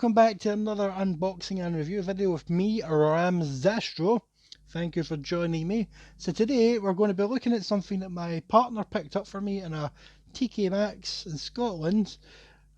welcome back to another unboxing and review video with me, Zastro. Thank you for joining me. So today we're going to be looking at something that my partner picked up for me in a TK Maxx in Scotland.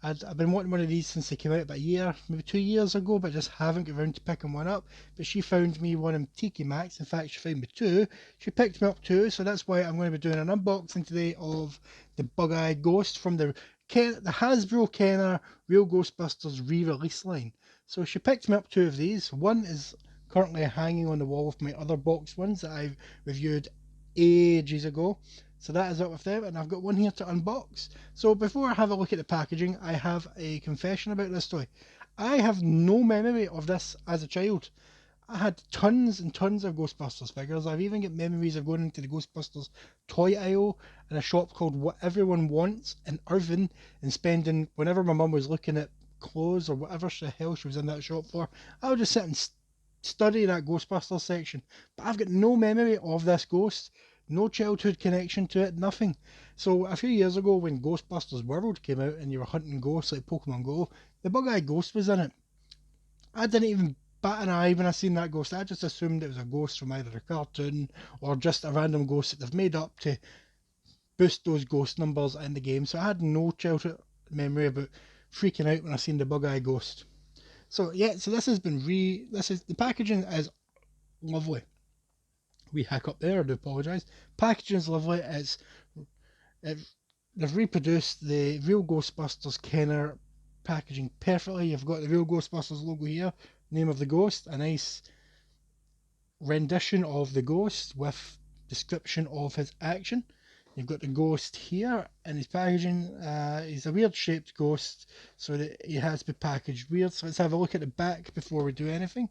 I've been wanting one of these since they came out about a year, maybe 2 years ago, but just haven't got around to picking one up. But she found me one in TK Maxx. In fact, she found me two. She picked me up two, so that's why I'm going to be doing an unboxing today of the Bug-Eyed Ghost from the Hasbro Kenner Real Ghostbusters re-release line. So she picked me up two of these. One is currently hanging on the wall with my other box ones that I've reviewed ages ago. So that is up with them, and I've got one here to unbox. So before I have a look at the packaging, I have a confession about this toy. I have no memory of this as a child. I had tons and tons of Ghostbusters figures. I've even got memories of going into the Ghostbusters toy aisle in a shop called What Everyone Wants in Irvine and spending, whenever my mum was looking at clothes or whatever the hell she was in that shop for, I would just sit and study that Ghostbusters section. But I've got no memory of this ghost, no childhood connection to it, nothing. So a few years ago when Ghostbusters World came out and you were hunting ghosts like Pokemon Go, the Bug-Eyed Ghost was in it. I didn't even bat an eye when I seen that ghost. I just assumed it was a ghost from either a cartoon or just a random ghost that they've made up to boost those ghost numbers in the game. So I had no childhood memory about freaking out when I seen the Bug-Eyed Ghost. So yeah, so this has been the packaging is lovely. We hiccup there, I do apologise. Packaging is lovely. They've reproduced the Real Ghostbusters Kenner packaging perfectly. You've got the Real Ghostbusters logo here, name of the ghost, a nice rendition of the ghost with description of his action. You've got the ghost here in his packaging. He's a weird shaped ghost, so that he has to be packaged weird. So let's have a look at the back before we do anything.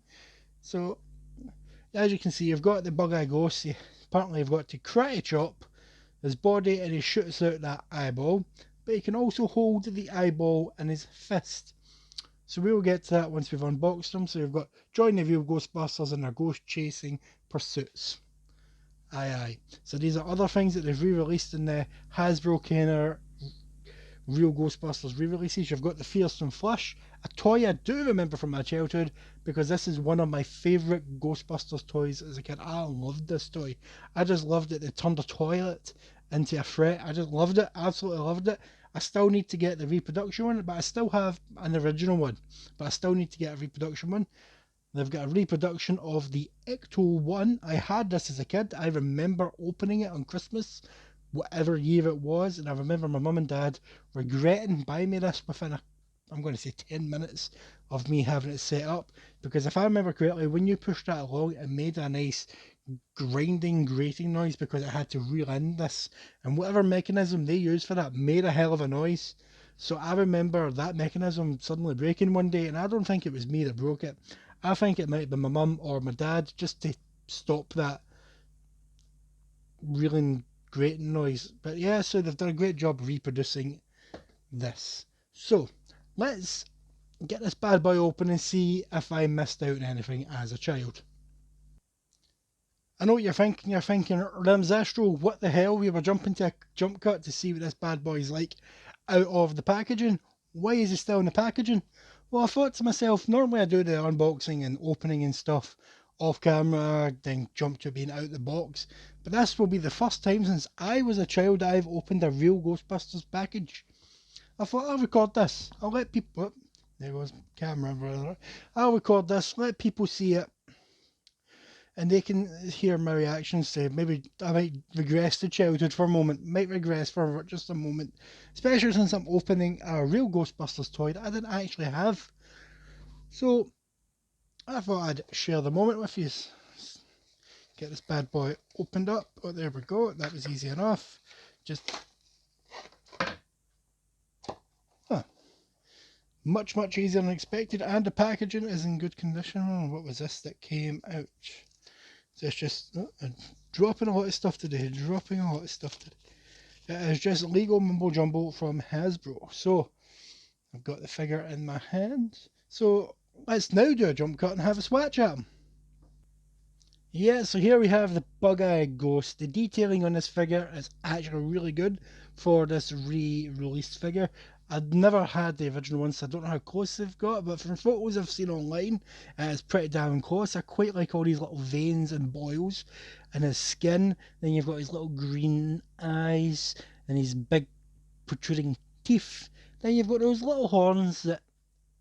So as you can see, you've got the Bug-Eyed Ghost. Apparently you've got to karate chop his body and he shoots out that eyeball, but he can also hold the eyeball in his fist. So we'll get to that once we've unboxed them. So you've got join the Real Ghostbusters in their ghost chasing pursuits. Aye aye. So these are other things that they've re-released in the Hasbro Kenner Real Ghostbusters re-releases. You've got the Fearsome Flush, a toy I do remember from my childhood because this is one of my favourite Ghostbusters toys as a kid. I loved this toy. I just loved it. They turned a toilet into a fret. I just loved it. Absolutely loved it. I still need to get the reproduction one, but I still have an original one. But I still need to get a reproduction one. They've got a reproduction of the Ecto 1. I had this as a kid. I remember opening it on Christmas, whatever year it was, and I remember my mum and dad regretting buying me this within I'm going to say 10 minutes of me having it set up, because if I remember correctly, when you pushed that along, it made a nice grinding, grating noise because it had to reel in this, and whatever mechanism they used for that made a hell of a noise. So I remember that mechanism suddenly breaking one day, and I don't think it was me that broke it. I think it might have been my mum or my dad, just to stop that reeling, grating noise. But yeah, so they've done a great job reproducing this. So let's get this bad boy open and see if I missed out on anything as a child. I know what you're thinking. You're thinking, Ramzastro, what the hell? We were jumping to a jump cut to see what this bad boy's like out of the packaging. Why is he still in the packaging? Well, I thought to myself, normally I do the unboxing and opening and stuff off camera, then jump to being out the box. But this will be the first time since I was a child I've opened a Real Ghostbusters package. I thought I'll record this. I'll let people... Oh, there was camera, brother. I'll record this, let people see it, and they can hear my reactions to maybe I might regress to childhood for a moment, might regress for just a moment, especially since I'm opening a Real Ghostbusters toy that I didn't actually have. So I thought I'd share the moment with you. Get this bad boy opened up. Oh, there we go. That was easy enough. Just much easier than expected, and the packaging is in good condition. Oh, what was this that came out? So it's just dropping a lot of stuff today. It is just legal mumbo jumbo from Hasbro. So I've got the figure in my hand. So let's now do a jump cut and have a swatch at him. Yeah, so here we have the Bug-Eyed Ghost. The detailing on this figure is actually really good for this re-released figure. I'd never had the original one, so I don't know how close they've got, but from photos I've seen online, it's pretty damn close. I quite like all these little veins and boils in his skin. Then you've got his little green eyes and his big protruding teeth. Then you've got those little horns that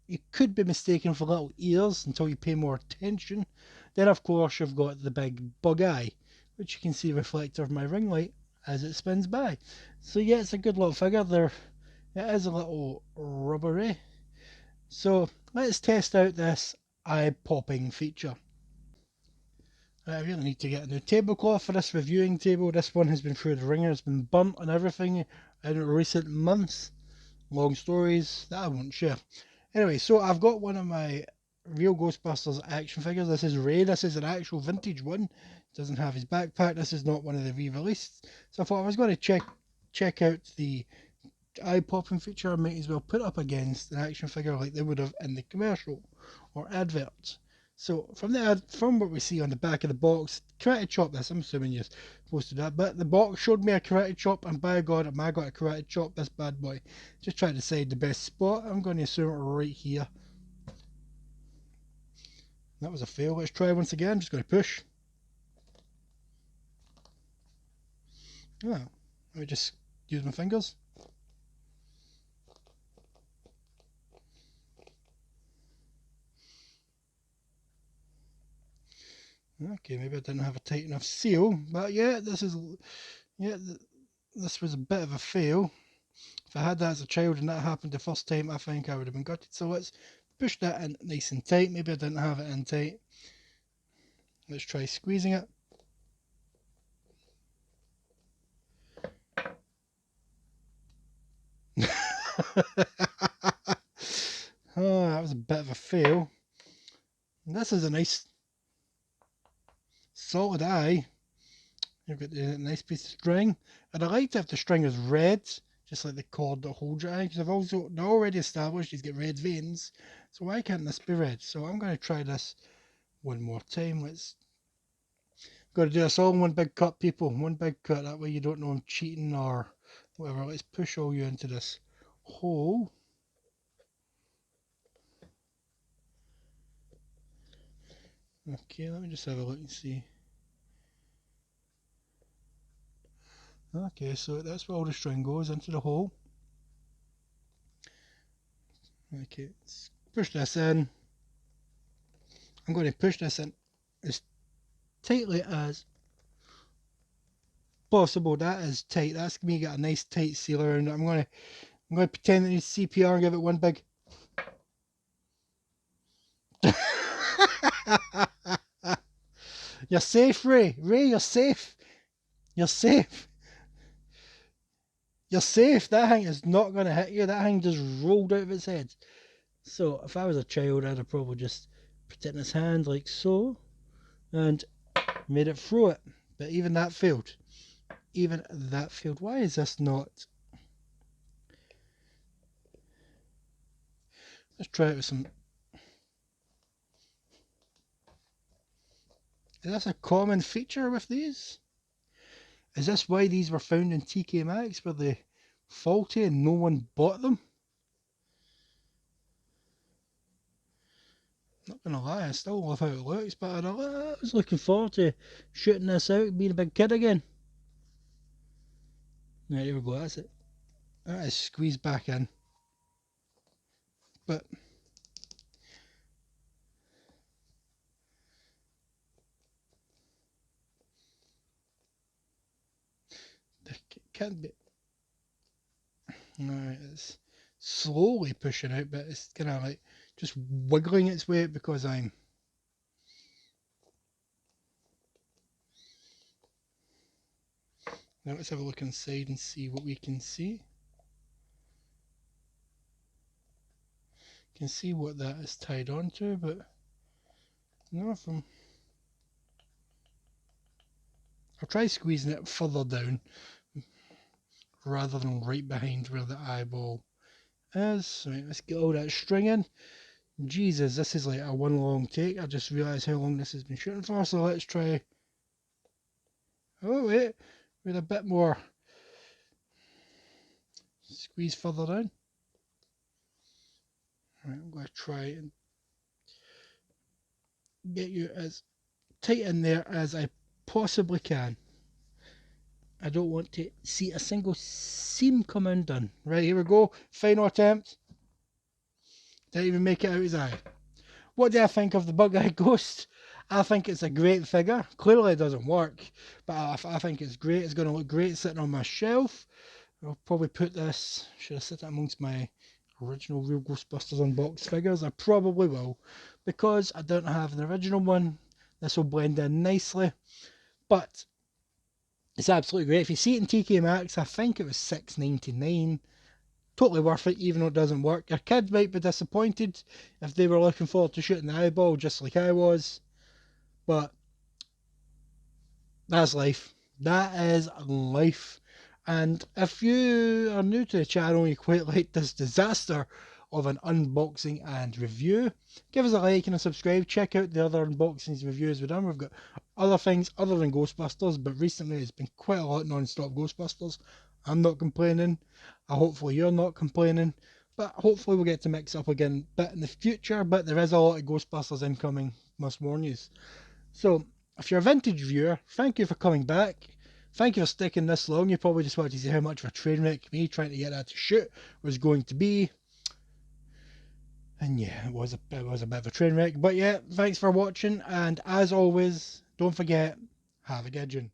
you could be mistaken for little ears until you pay more attention. Then of course you've got the big bug eye, which you can see reflected of my ring light as it spins by. So yeah, it's a good little figure there. It is a little rubbery. So let's test out this eye-popping feature. I really need to get a new tablecloth for this reviewing table. This one has been through the ringer, it's been burnt and everything in recent months. Long stories that I won't share. Anyway, so I've got one of my real Ghostbusters action figures. This is Ray. This is an actual vintage one. Doesn't have his backpack. This is not one of the re-released. So I thought I was going to check out the eye-popping feature. I might as well put up against an action figure like they would have in the commercial or adverts. So from what we see on the back of the box, karate chop this. I'm assuming you're supposed to do that, but the box showed me a karate chop, and by God, am I got a karate chop this bad boy. Just trying to decide the best spot. I'm going to assume it right here. That was a fail. Let's try once again. I'm just going to push. Oh, let me just use my fingers. Okay, maybe I didn't have a tight enough seal, but yeah, this was a bit of a fail. If I had that as a child and that happened the first time, I think I would have been gutted. So let's push that in nice and tight. Maybe I didn't have it in tight. Let's try squeezing it. Oh, that was a bit of a fail. And this is a nice solid eye. You've got the nice piece of string, and I liked it if the string is red, just like the cord that holds your eye, because they're already established he's got red veins, so why can't this be red? So I'm going to try this one more time. Got to do this all in one big cut, people. One big cut, that way you don't know I'm cheating or whatever. Let's push all you into this hole. Okay, let me just have a look and see. Okay, so that's where all the string goes, into the hole. Okay, let's push this in. I'm going to push this in as tightly as possible. That is tight. That's me got a nice tight seal around it. I'm going to pretend that it's CPR and give it one big. You're safe, Ray. Ray, you're safe. You're safe. You're safe. That thing is not going to hit you. That thing just rolled out of its head. So if I was a child, I'd have probably just put it in his hand like so and made it through it. But even that failed. Even that failed. Why is this not? Let's try it with some. Is this a common feature with these? Is this why these were found in TK Maxx? Were they faulty and no one bought them? Not gonna lie, I still love how it looks, but I was looking forward to shooting this out, being a big kid again. Right, here we go, that's it. That is squeezed back in. But there can't be. No, it's slowly pushing out, but it's kind of like just wiggling its way out because I'm. Now let's have a look inside and see what we can see. Can see what that is tied onto, but no, from. I'll try squeezing it further down rather than right behind where the eyeball is. Right, let's get all that string in. Jesus, this is like a one long take. I just realised how long this has been shooting for, so let's try. Oh wait, with a bit more squeeze further down. Right, I'm going to try and get you as tight in there as I possibly can. I don't want to see a single seam come undone. Right, here we go. Final attempt. Didn't even make it out his eye. What do I think of the Bug-Eyed Ghost? I think it's a great figure. Clearly it doesn't work, but I think it's great. It's going to look great sitting on my shelf. I'll probably put this, should I sit it amongst my original Real Ghostbusters unboxed figures? I probably will, because I don't have the original one. This will blend in nicely, but it's absolutely great. If you see it in TK Maxx, I think it was $6.99. Totally worth it, even though it doesn't work. Your kids might be disappointed if they were looking forward to shooting the eyeball just like I was, but that's life. That is life. And if you are new to the channel, you quite like this disaster of an unboxing and review, give us a like and a subscribe. Check out the other unboxings and reviews we've done. We've got other things other than Ghostbusters, but recently it's been quite a lot non-stop Ghostbusters. I'm not complaining. Hopefully you're not complaining. But hopefully we'll get to mix up again a bit in the future. But there is a lot of Ghostbusters incoming, must warn you. So, if you're a vintage viewer, thank you for coming back. Thank you for sticking this long. You probably just wanted to see how much of a train wreck me trying to get that to shoot was going to be. And yeah, it was a bit of a train wreck. But yeah, thanks for watching. And as always, don't forget, have a good one.